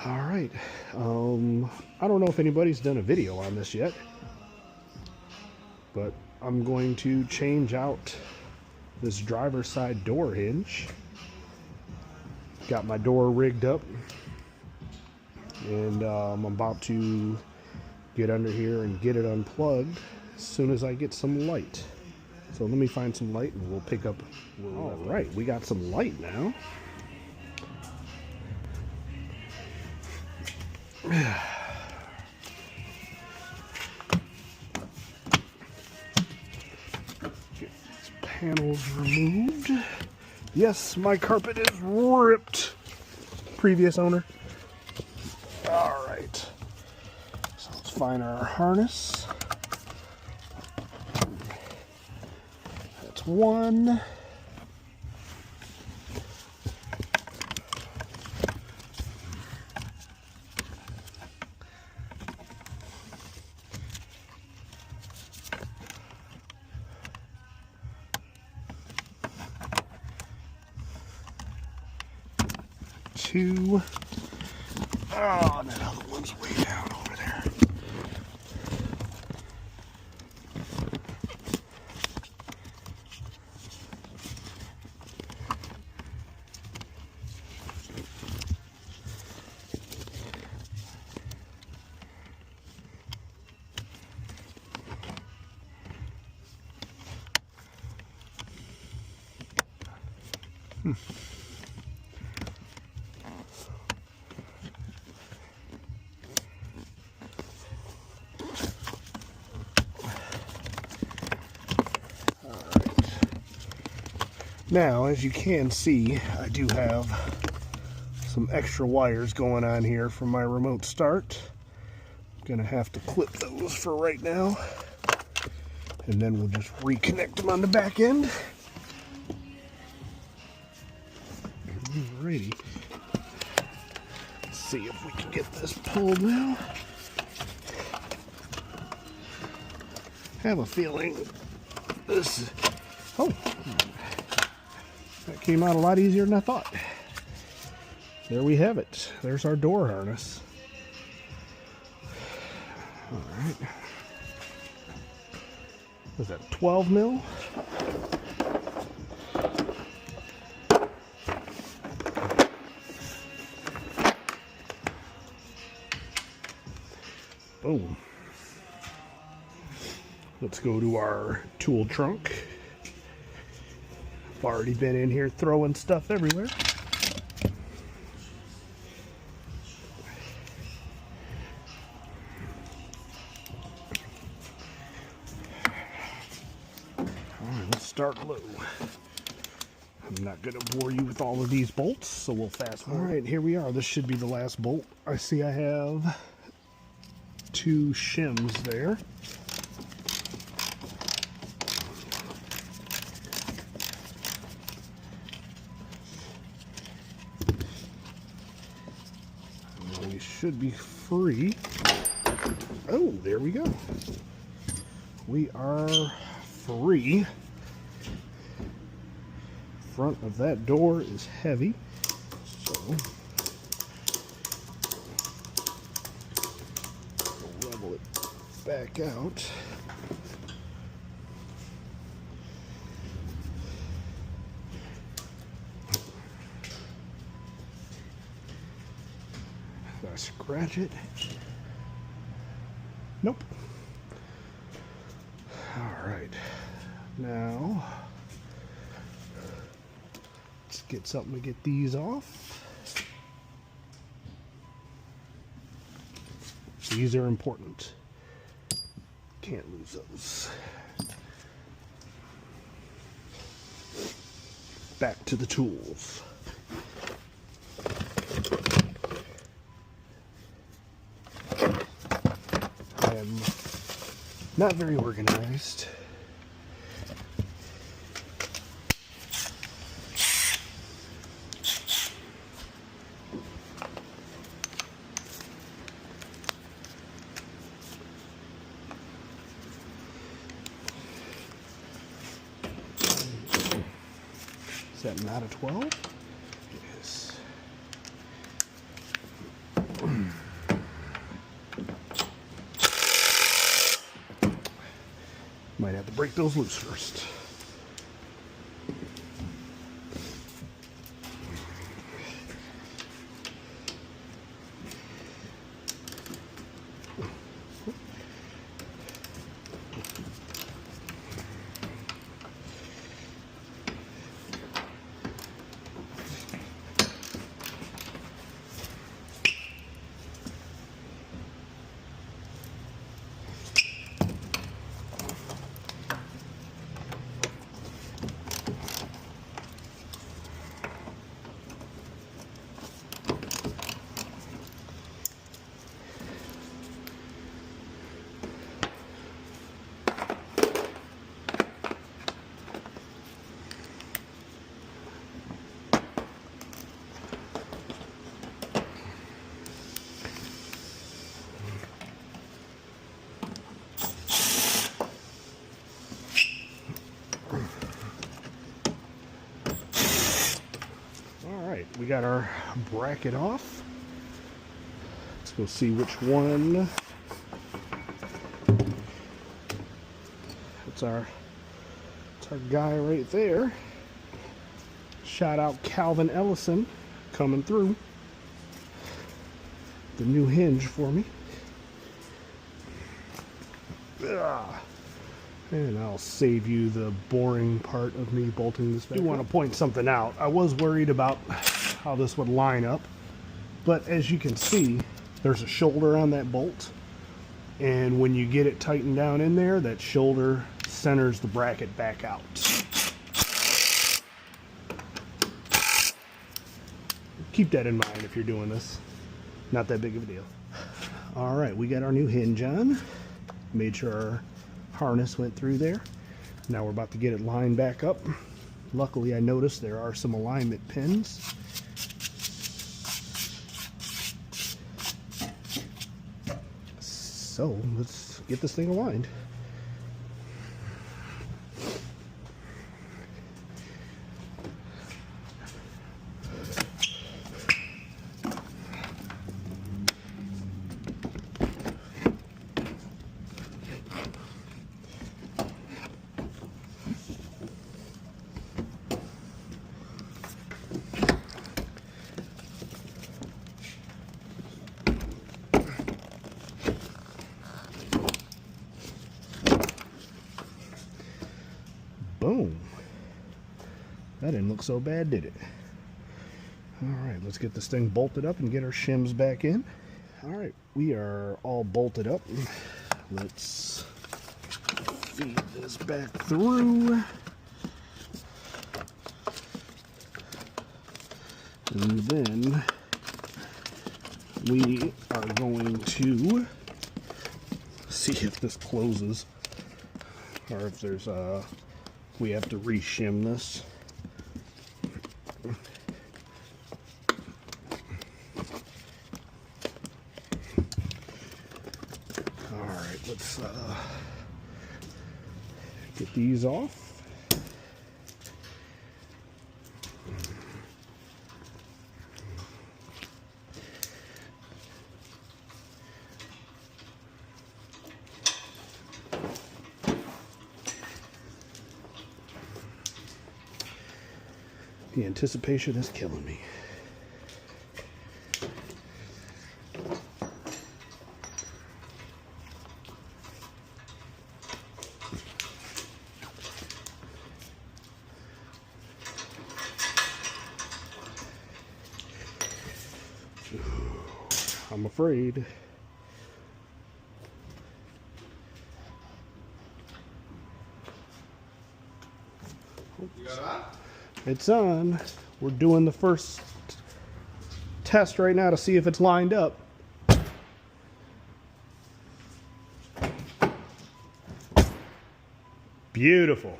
All right. I don't know if anybody's done a video on this yet, but I'm going to change out this driver's side door hinge. Got my door rigged up, and I'm about to get under here and get it unplugged as soon as I get some light. So let me find some light and we'll pick up. All right, we got some light now. Get these panels removed. Yes, my carpet is ripped. Previous owner. All right. So let's find our harness. That's one. Two. Oh, that other one's way down over there. Now, as you can see, I do have some extra wires going on here from my remote start. I'm gonna have to clip those for right now, and then we'll just reconnect them on the back end. Alrighty. Let's see if we can get this pulled now. I have a feeling this. Oh. That came out a lot easier than I thought. There we have it. There's our door harness. All right. Was that 12 mil? Boom. Let's go to our tool trunk. I've already been in here throwing stuff everywhere. Alright, let's start low. I'm not going to bore you with all of these bolts, so we'll fast forward. Alright, here we are. This should be the last bolt. I see I have 2 shims there. Should be free. Oh, there we go. We are free. Front of that door is heavy, so we'll level it back out. Scratch it. Nope. All right. Now, let's get something to get these off. These are important. Can't lose those. Back to the tools. Not very organized. Is that not a 12? It is. Might have to break those loose first. We got our bracket off. Let's go see which one. It's our guy right there. Shout out Calvin Ellison coming through. The new hinge for me. And I'll save you the boring part of me bolting this back. I do want to point something out. I was worried about how this would line up, but as you can see, there's a shoulder on that bolt, and when you get it tightened down in there, that shoulder centers the bracket back out. Keep that in mind if you're doing this. Not that big of a deal. All right, we got our new hinge on. Made sure our harness went through there. Now we're about to get it lined back up. Luckily, I noticed there are some alignment pins. So let's get this thing aligned. Boom. That didn't look so bad, did it? Alright, let's get this thing bolted up and get our shims back in. Alright, we are all bolted up. Let's feed this back through. And then we are going to see if this closes, or if there's we have to re-shim this. Alright, let's get these off. The anticipation is killing me. I'm afraid. You got it on? It's on. We're doing the first test right now to see if it's lined up. Beautiful.